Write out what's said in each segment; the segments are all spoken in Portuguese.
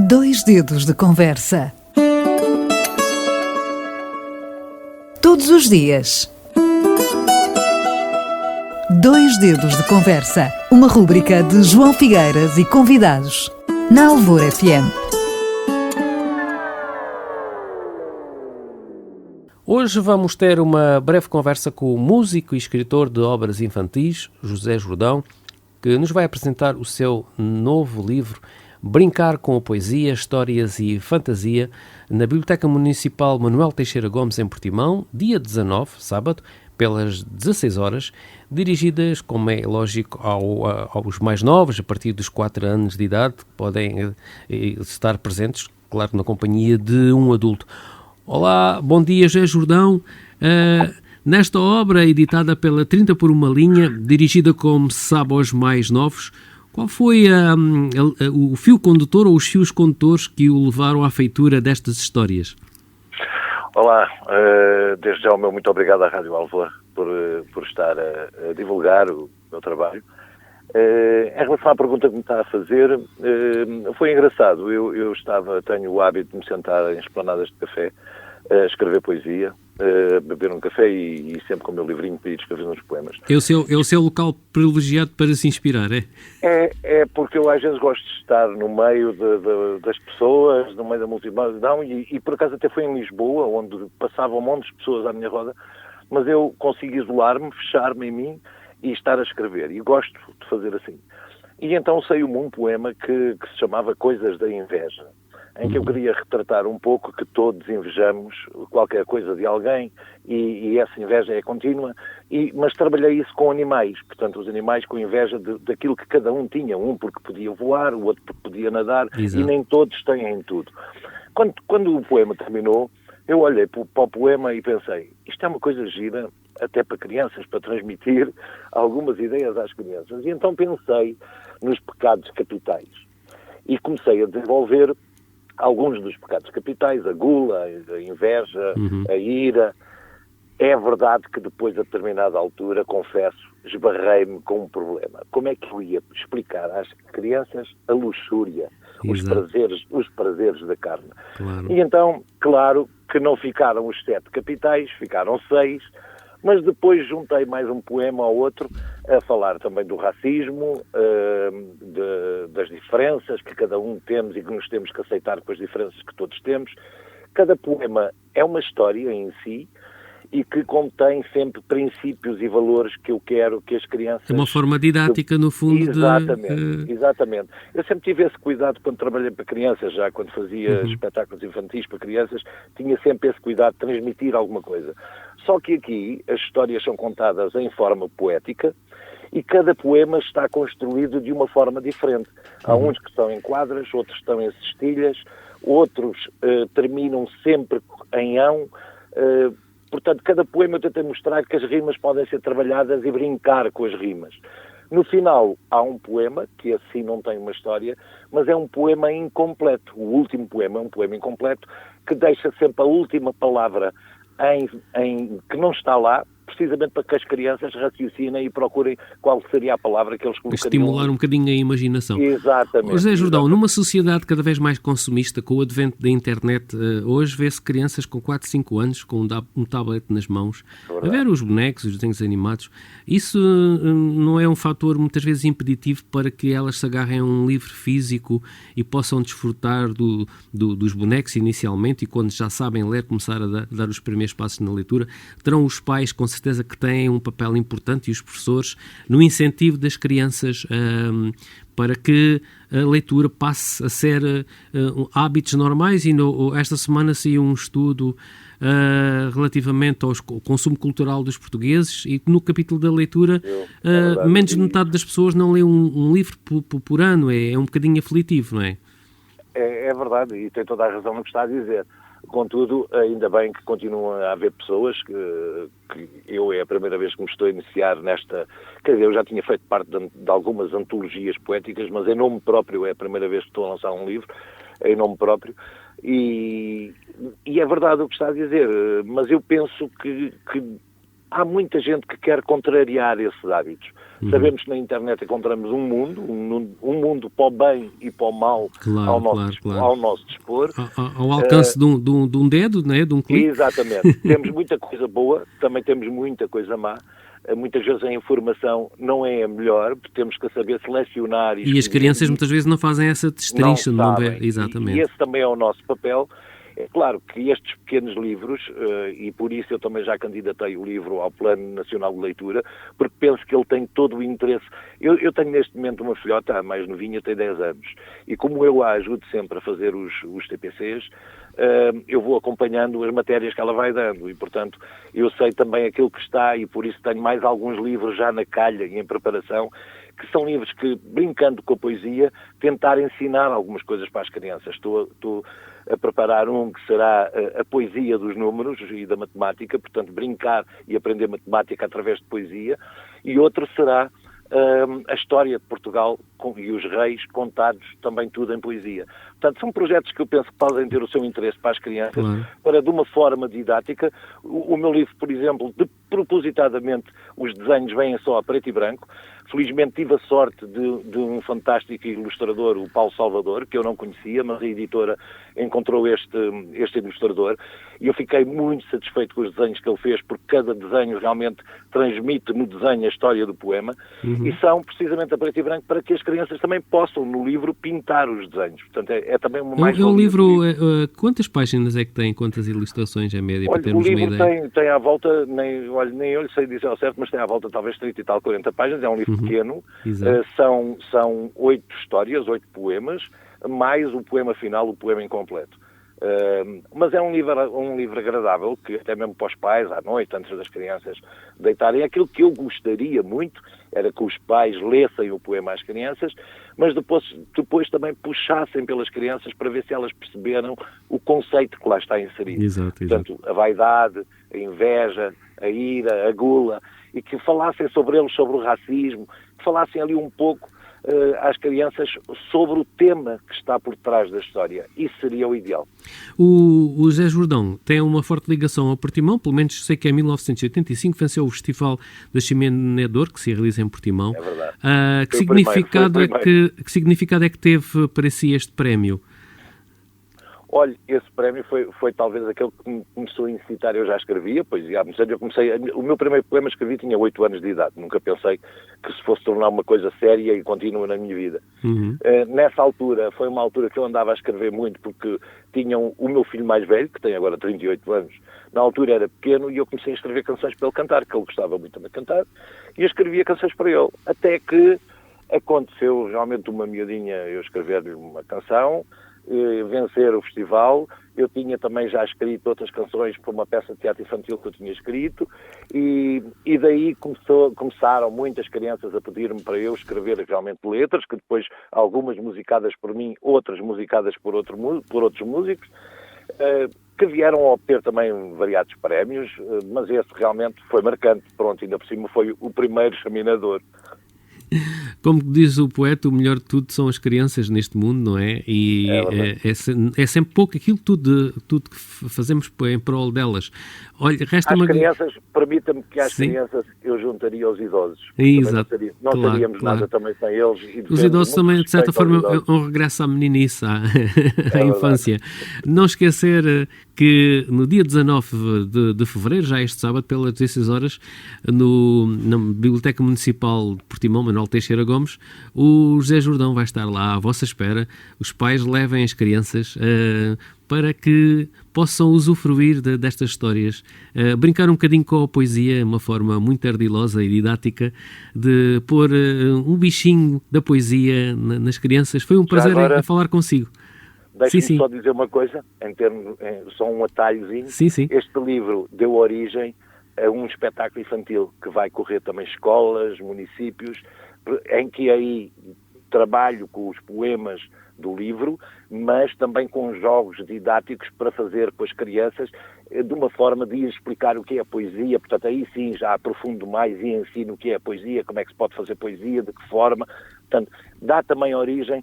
Dois dedos de conversa. Todos os dias. Dois dedos de conversa. Uma rúbrica de João Figueiras e convidados. Na Alvor FM. Hoje vamos ter uma breve conversa com o músico e escritor de obras infantis, José Jordão, que nos vai apresentar o seu novo livro, Brincar com a Poesia, Histórias e Fantasia, na Biblioteca Municipal Manuel Teixeira Gomes, em Portimão, dia 19, sábado, pelas 16 horas, dirigidas, como é lógico, aos mais novos, a partir dos 4 anos de idade, que podem estar presentes, claro, na companhia de um adulto. Olá, bom dia, José Jordão. Nesta obra, editada pela 30 por uma linha, dirigida, como se sabe, aos mais novos, qual foi o fio condutor ou os fios condutores que o levaram à feitura destas histórias? Olá, desde já o meu muito obrigado à Rádio Alvor por estar a divulgar o meu trabalho. Em relação à pergunta que me está a fazer, foi engraçado. Eu tenho o hábito de me sentar em esplanadas de café, a escrever poesia, beber um café e sempre com o meu livrinho para ir escrever uns poemas. É o seu local privilegiado para se inspirar, é? É porque eu às vezes gosto de estar no meio das pessoas, no meio da multidão, e por acaso até foi em Lisboa, onde passavam montes de pessoas à minha roda, mas eu consigo isolar-me, fechar-me em mim e estar a escrever, e gosto de fazer assim. E então saiu-me um poema que se chamava Coisas da Inveja, em que eu queria retratar um pouco que todos invejamos qualquer coisa de alguém e essa inveja é contínua, mas trabalhei isso com animais, portanto os animais com inveja daquilo que cada um tinha, um porque podia voar, o outro porque podia nadar. Exato. E nem todos têm tudo. Quando o poema terminou, eu olhei para o poema e pensei, isto é uma coisa gira, até para crianças, para transmitir algumas ideias às crianças. E então pensei nos pecados capitais e comecei a desenvolver alguns dos pecados capitais, a gula, a inveja, a ira. É verdade que depois, a determinada altura, confesso, esbarrei-me com um problema. Como é que eu ia explicar às crianças a luxúria, os prazeres da carne? Claro. E então, claro que não ficaram os 7 capitais, ficaram 6, mas depois juntei mais um poema ao outro, a falar também do racismo, das diferenças que cada um temos e que nos temos que aceitar com as diferenças que todos temos. Cada poema é uma história em si e que contém sempre princípios e valores que eu quero que as crianças... É uma forma didática, no fundo. Exatamente. Eu sempre tive esse cuidado quando trabalhei para crianças, já quando fazia espetáculos infantis para crianças, tinha sempre esse cuidado de transmitir alguma coisa. Só que aqui as histórias são contadas em forma poética e cada poema está construído de uma forma diferente. Há uns que estão em quadras, outros estão em cestilhas, outros terminam sempre em ão. Portanto, cada poema eu tentei mostrar que as rimas podem ser trabalhadas e brincar com as rimas. No final, há um poema, que assim não tem uma história, mas é um poema incompleto. O último poema é um poema incompleto, que deixa sempre a última palavra que não está lá, precisamente para que as crianças raciocinem e procurem qual seria a palavra que eles colocariam. Estimular um bocadinho a imaginação. Exatamente. José Jordão, numa sociedade cada vez mais consumista, com o advento da internet, hoje vê-se crianças com 4, 5 anos, com um tablet nas mãos, a ver os bonecos, os desenhos animados. Isso não é um fator muitas vezes impeditivo para que elas se agarrem a um livro físico e possam desfrutar dos bonecos inicialmente, e quando já sabem ler, começar a dar os primeiros passos na leitura? Terão os pais, com certeza, que têm um papel importante, e os professores, no incentivo das crianças para que a leitura passe a ser hábitos normais. E esta semana saiu um estudo relativamente ao consumo cultural dos portugueses, e no capítulo da leitura menos de metade das pessoas não lê um livro por ano. É um bocadinho aflitivo, não é? É verdade, e tem toda a razão no que está a dizer. Contudo, ainda bem que continuam a haver pessoas que eu é a primeira vez que me estou a iniciar nesta... Quer dizer, eu já tinha feito parte de algumas antologias poéticas, mas em nome próprio é a primeira vez que estou a lançar um livro, em nome próprio, e é verdade o que está a dizer, mas eu penso que há muita gente que quer contrariar esses hábitos. Sabemos que na internet encontramos um mundo para o bem e para o mal ao nosso dispor. Ao alcance de um dedo, né? De um clique. Exatamente. Temos muita coisa boa, também temos muita coisa má. Muitas vezes a informação não é a melhor, temos que saber selecionar. E as crianças muitas vezes não fazem essa destrincha. Não sabem. Exatamente. E esse também é o nosso papel. É claro que estes pequenos livros, e por isso eu também já candidatei o livro ao Plano Nacional de Leitura, porque penso que ele tem todo o interesse. Eu tenho neste momento uma filhota, a mais novinha, tem 10 anos, e como eu a ajudo sempre a fazer os TPCs, eu vou acompanhando as matérias que ela vai dando, e portanto eu sei também aquilo que está, e por isso tenho mais alguns livros já na calha e em preparação, que são livros que, brincando com a poesia, tentar ensinar algumas coisas para as crianças. Estou a preparar um que será a poesia dos números e da matemática, portanto, brincar e aprender matemática através de poesia, e outro será a história de Portugal e os reis contados também tudo em poesia. Portanto, são projetos que eu penso que podem ter o seu interesse para as crianças, para de uma forma didática. O meu livro, por exemplo, propositadamente, os desenhos vêm só a preto e branco. Felizmente tive a sorte de um fantástico ilustrador, o Paulo Salvador, que eu não conhecia, mas a editora encontrou este ilustrador, e eu fiquei muito satisfeito com os desenhos que ele fez, porque cada desenho realmente transmite no desenho a história do poema, e são precisamente a preto e branco para que as crianças também possam, no livro, pintar os desenhos. Portanto, é também uma mais... O livro, quantas páginas é que tem? Quantas ilustrações é média, para termos uma ideia? O livro tem à volta, nem eu lhe sei dizer ao certo, mas tem à volta talvez 30 e tal, 40 páginas, é um livro pequeno, são 8 histórias, 8 poemas, mais o poema final, o poema incompleto. Mas é um livro agradável, que até mesmo para os pais, à noite, antes das crianças deitarem, aquilo que eu gostaria muito era que os pais lessem o poema às crianças, mas depois também puxassem pelas crianças para ver se elas perceberam o conceito que lá está inserido. Exato. Portanto, a vaidade, a inveja, a ira, a gula, e que falassem sobre eles, sobre o racismo, que falassem ali um pouco às crianças sobre o tema que está por trás da história. Isso seria o ideal. O Zé Jordão tem uma forte ligação ao Portimão, pelo menos sei que em 1985 venceu o Festival da Chimenedor, que se realiza em Portimão. É verdade. Que significado é que teve para si este prémio? Olha, esse prémio foi talvez aquele que me começou a incitar. Eu já escrevia poesia há muitos anos. O meu primeiro poema escrevi tinha 8 anos de idade. Nunca pensei que se fosse tornar uma coisa séria e continua na minha vida. Nessa altura, foi uma altura que eu andava a escrever muito, porque tinham o meu filho mais velho, que tem agora 38 anos, na altura era pequeno, e eu comecei a escrever canções para ele cantar, que ele gostava muito de cantar, e eu escrevia canções para ele. Até que aconteceu realmente uma miudinha, eu escrever-lhe uma canção, vencer o festival. Eu tinha também já escrito outras canções para uma peça de teatro infantil que eu tinha escrito, e daí começaram muitas crianças a pedir-me para eu escrever realmente letras, que depois algumas musicadas por mim, outras musicadas por outros músicos, que vieram a obter também variados prémios, mas esse realmente foi marcante. Pronto, ainda por cima foi o primeiro chaminador. Como diz o poeta, o melhor de tudo são as crianças neste mundo, não é? E é sempre pouco aquilo tudo que fazemos em prol delas. Olha, crianças, permita-me que às crianças eu juntaria aos idosos. Exato. Não teríamos nada também sem eles. Os idosos também, de certa forma, é um regresso à meninice, à infância. Não esquecer que no dia 19 de fevereiro, já este sábado, pelas 16 horas, na Biblioteca Municipal de Portimão, Manuel Teixeira Gomes, o José Jordão vai estar lá à vossa espera. Os pais levem as crianças para que possam usufruir destas histórias, brincar um bocadinho com a poesia, uma forma muito ardilosa e didática de pôr um bichinho da poesia nas crianças. Foi um prazer em falar consigo. Deixe-me só dizer uma coisa, só um atalhozinho. Sim. Este livro deu origem a um espetáculo infantil que vai correr também escolas, municípios, em que aí trabalho com os poemas do livro, mas também com jogos didáticos para fazer com as crianças, de uma forma de explicar o que é a poesia. Portanto, aí sim já aprofundo mais e ensino o que é a poesia, como é que se pode fazer poesia, de que forma. Portanto, dá também origem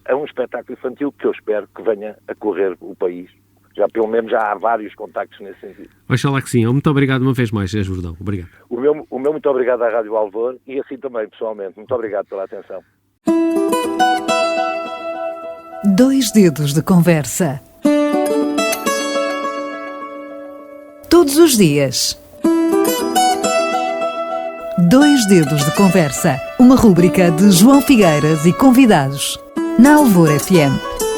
a um espetáculo infantil que eu espero que venha a correr o país Já pelo menos já há vários contactos nesse sentido. Oxalá que sim. Muito obrigado uma vez mais, José Jordão. Obrigado. O meu muito obrigado à Rádio Alvor e assim também, pessoalmente. Muito obrigado pela atenção. 2 dedos de conversa. Todos os dias. 2 dedos de conversa. Uma rúbrica de João Figueiras e convidados. Na Alvor FM.